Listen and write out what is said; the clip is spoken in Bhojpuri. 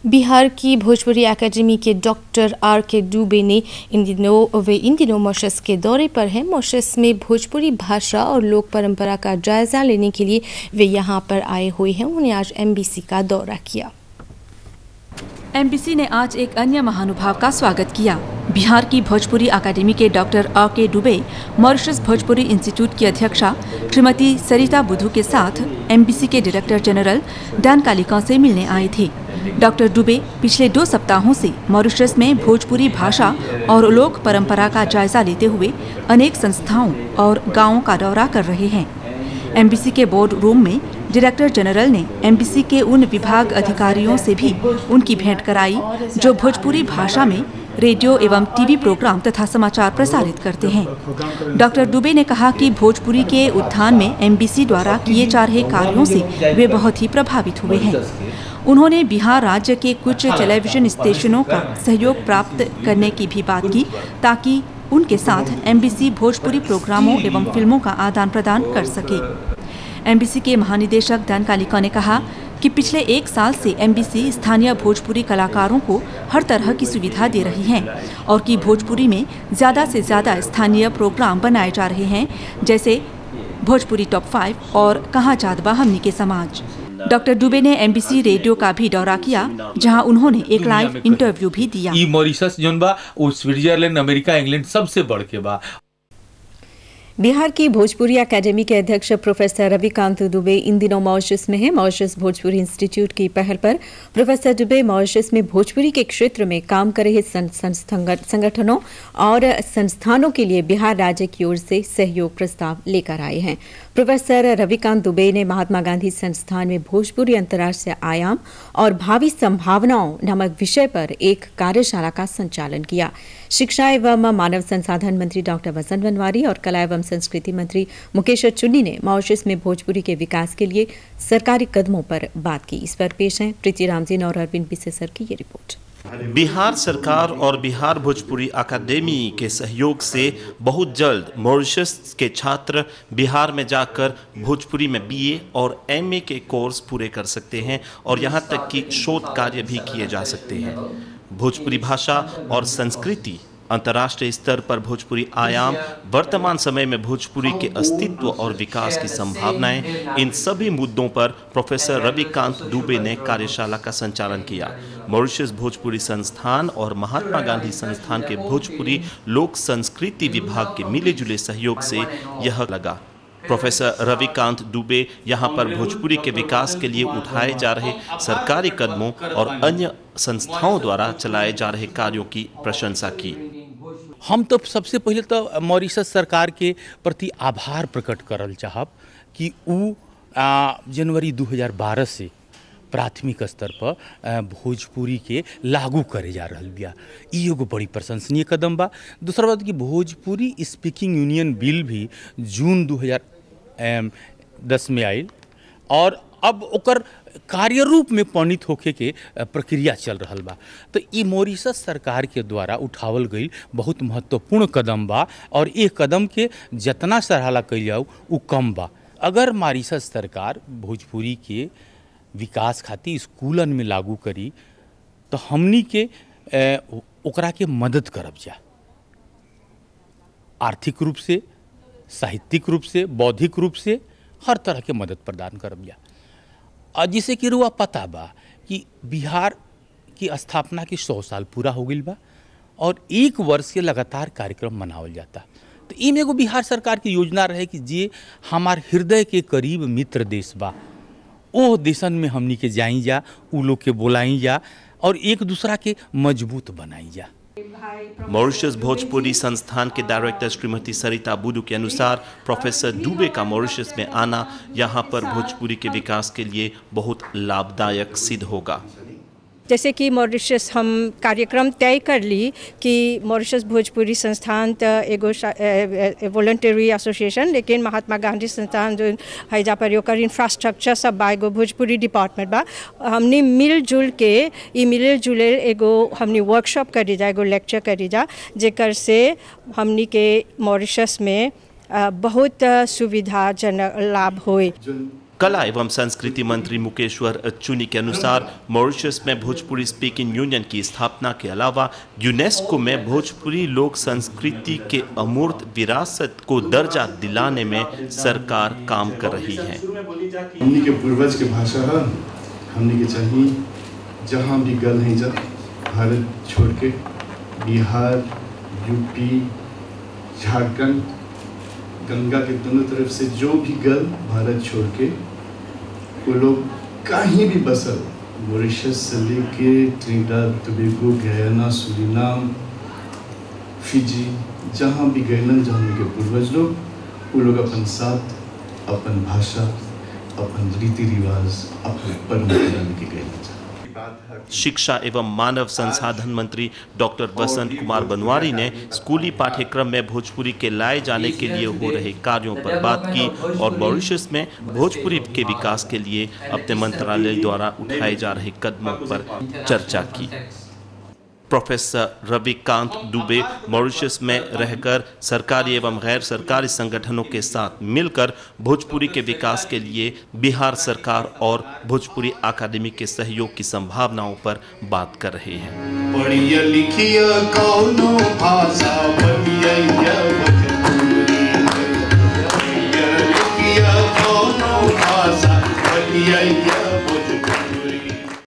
बिहार की भोजपुरी एकेडमी के डॉक्टर R.K. दुबे ने इन दिनों मॉरिशस के दौरे पर हैं। मॉरिशस में भोजपुरी भाषा और लोक परंपरा का जायजा लेने के लिए वे यहां पर आए हुए हैं। उन्होंने आज MBC का दौरा किया। MBC ने आज एक अन्य महानुभाव का स्वागत किया। बिहार की भोजपुरी अकादमी के doctor R.K. Dubey Mauritius Bhojpuri institute की अध्यक्षा श्रीमती सरिता बुधू के साथ MBC के डायरेक्टर जनरल डैन कालिका से मिलने आए थे। डॉक्टर दुबे पिछले 2 सप्ताहों से मॉरिशस में भोजपुरी भाषा और लोक परंपरा का जायजा लेते हुए अनेक संस्थाओं और गांवों का दौरा कर रहे हैं। MBC के बोर्ड रूम में डायरेक्टर जनरल ने MBC के उन विभाग अधिकारियों से भी उनकी भेंट कराई जो भोजपुरी भाषा में रेडियो एवं टीवी प्रोग्राम तथा समाचार प्रसारित करते हैं। डॉक्टर दुबे ने कहा कि भोजपुरी के उत्थान में MBC द्वारा किए जा रहे कार्यों से वे बहुत ही प्रभावित हुए हैं। उन्होंने बिहार राज्य के कुछ टेलीविजन स्टेशनों का सहयोग प्राप्त करने की भी बात की ताकि उनके साथ MBC भोजपुरी प्रोग्रामों एवं फिल्मों का आदान प्रदान कर सके। MBC के महानिदेशक डैन कालिका ने कहा कि पिछले 1 साल से MBC स्थानीय भोजपुरी कलाकारों को हर तरह की सुविधा दे रही है और कि भोजपुरी में ज़्यादा से ज़्यादा स्थानीय प्रोग्राम बनाए जा रहे हैं, जैसे भोजपुरी टॉप 5 और कहाँ जात बा हमनी के समाज। डॉक्टर दुबे ने MBC रेडियो का भी दौरा किया, जहां उन्होंने एक लाइव इंटरव्यू भी दिया। ई मॉरिशस जोन बा वो स्विट्जरलैंड, अमेरिका, इंग्लैंड सबसे बढ़ के बा। बिहार की भोजपुरी अकेडमी के अध्यक्ष प्रोफेसर रविकांत दुबे इन दिनों मॉरिशस में हैं। मॉरिशस भोजपुरी इंस्टीट्यूट की पहल पर प्रोफेसर दुबे मॉरिशस में भोजपुरी के क्षेत्र में काम कर रहे संगठनों और संस्थानों के लिए बिहार राज्य की ओर से सहयोग प्रस्ताव लेकर आए हैं। प्रोफेसर रविकांत दुबे ने महात्मा गांधी संस्थान में भोजपुरी अंतर्राष्ट्रीय आयाम और भावी संभावनाओं नामक विषय पर एक कार्यशाला का संचालन किया। शिक्षा एवं मानव संसाधन मंत्री डॉक्टर वसंत बनवारी और कला एवं संस्कृति मंत्री मुकेश चुन्नी ने मॉरिशस में भोजपुरी के विकास के लिए सरकारी कदमों पर बात की। इस पर पेश है प्रीति रामजीन और अरविंद बिसेसर की ये रिपोर्ट। बिहार सरकार और बिहार भोजपुरी अकादमी के सहयोग से बहुत जल्द मॉरिशस के छात्र बिहार में जाकर भोजपुरी में BA और MA के कोर्स पूरे कर सकते हैं और यहां तक कि शोध कार्य भी किए जा सकते हैं। भोजपुरी भाषा और संस्कृति, अंतर्राष्ट्रीय स्तर पर भोजपुरी आयाम, वर्तमान समय में भोजपुरी के अस्तित्व और विकास की संभावनाएं, इन सभी मुद्दों पर प्रोफेसर रविकांत दुबे ने कार्यशाला का संचालन किया। मॉरिशस भोजपुरी संस्थान और महात्मा गांधी संस्थान के भोजपुरी लोक संस्कृति विभाग के मिले जुले सहयोग से यह लगा। प्रोफेसर रविकांत दुबे यहाँ पर भोजपुरी के विकास के लिए उठाए जा रहे सरकारी कदमों और अन्य संस्थाओं द्वारा चलाए जा रहे कार्यों की प्रशंसा की। हम तो सबसे पहले तो मॉरिशस सरकार के प्रति आभार प्रकट करल चाहब कि उ जनवरी 2012 से प्राथमिक स्तर पर भोजपुरी के लागू करे जा रहल बिया। ई एगो बड़ी प्रशंसनीय कदम बा। दूसरा बात कि भोजपुरी स्पीकिंग यूनियन बिल भी जून 2010 में आयल और अब ओकर कार्य रूप में परिणत होके के प्रक्रिया चल रहल बा। तो ई मॉरिशस सरकार के द्वारा उठावल गई बहुत महत्वपूर्ण कदम बा और ये कदम के जितना सराहना कइल जाऊ उ कम बा। अगर मॉरिशस सरकार भोजपुरी के विकास खातिर स्कूलन में लागू करी तो हमनी के ओकरा के मदद करब जा, आर्थिक रूप से, साहित्यिक रूप से, बौद्धिक रूप से हर तरह के मदद प्रदान करब जा। और जिसे कि रुआ पता बा कि बिहार की स्थापना की 100 साल पूरा हो गई बा और 1 वर्ष के लगातार कार्यक्रम मनावल जाता। तो इमें एगो बिहार सरकार की योजना रहे कि जे हमार हृदय के करीब मित्र देश बा ओ देशन में हमनी के जाई जा, उ लोग के बोलाई जा और एक दूसरा के मजबूत बनाई जा। मॉरिशस भोजपुरी संस्थान के डायरेक्टर श्रीमती सरिता बुधू के अनुसार प्रोफेसर दुबे का मॉरिशस में आना यहाँ पर भोजपुरी के विकास के लिए बहुत लाभदायक सिद्ध होगा। जैसे कि मॉरिशस हम कार्यक्रम तय कर ली कि मॉरिशस भोजपुरी संस्थान तो एगो वॉलंटरी एसोसिएशन, लेकिन महात्मा गांधी संस्थान जो है जा पर ओकर इंफ्रास्ट्रक्चर सब बा, एगो भोजपुरी डिपार्टमेंट बा। हमने मिलजुल के मिले जुले एगो हमने वर्कशॉप करी जा, एगो लेक्चर करी जा, जेकर से हमने के मॉरिशस में बहुत सुविधाजनक लाभ होए। कला एवं संस्कृति मंत्री मुकेश्वर चुनी के अनुसार मॉरिशस में भोजपुरी स्पीकिंग यूनियन की स्थापना के अलावा यूनेस्को में भोजपुरी लोक संस्कृति के अमूर्त विरासत को दर्जा दिलाने में सरकार काम कर रही है। हमने के पूर्वज के भाषा है, हमने के चाहिए जहाँ भी गल है जब भारत छोड़ के बिहार, यूपी, झारखंड, गंगा के दोनों तरफ से जो भी गल भारत छोड़ के वो लोग कहीं भी बसल, मॉरिशस से लेके Trinidad Tobago, Guyana, Suriname, Fiji, जहाँ भी गए जहाँ के पूर्वज लोग, वो लोग अपन साथ, अपन भाषा, अपन रीति रिवाज, अपन परंपरा लेके गए। शिक्षा एवं मानव संसाधन मंत्री डॉक्टर वसंत कुमार बनवारी ने स्कूली पाठ्यक्रम में भोजपुरी के लाए जाने के लिए हो रहे कार्यों पर बात की और मॉरिशस में भोजपुरी के विकास के लिए अपने मंत्रालय द्वारा उठाए जा रहे कदमों पर चर्चा की। प्रोफेसर रविकांत दुबे मॉरिशस में रहकर सरकारी एवं गैर सरकारी संगठनों के साथ मिलकर भोजपुरी के विकास के लिए बिहार सरकार और भोजपुरी अकादमी के सहयोग की संभावनाओं पर बात कर रहे हैं। पढ़िया लिखिया कौनो भाषा बनिया भोजपुरी, पढ़िया लिखिया कौनो भाषा बनिया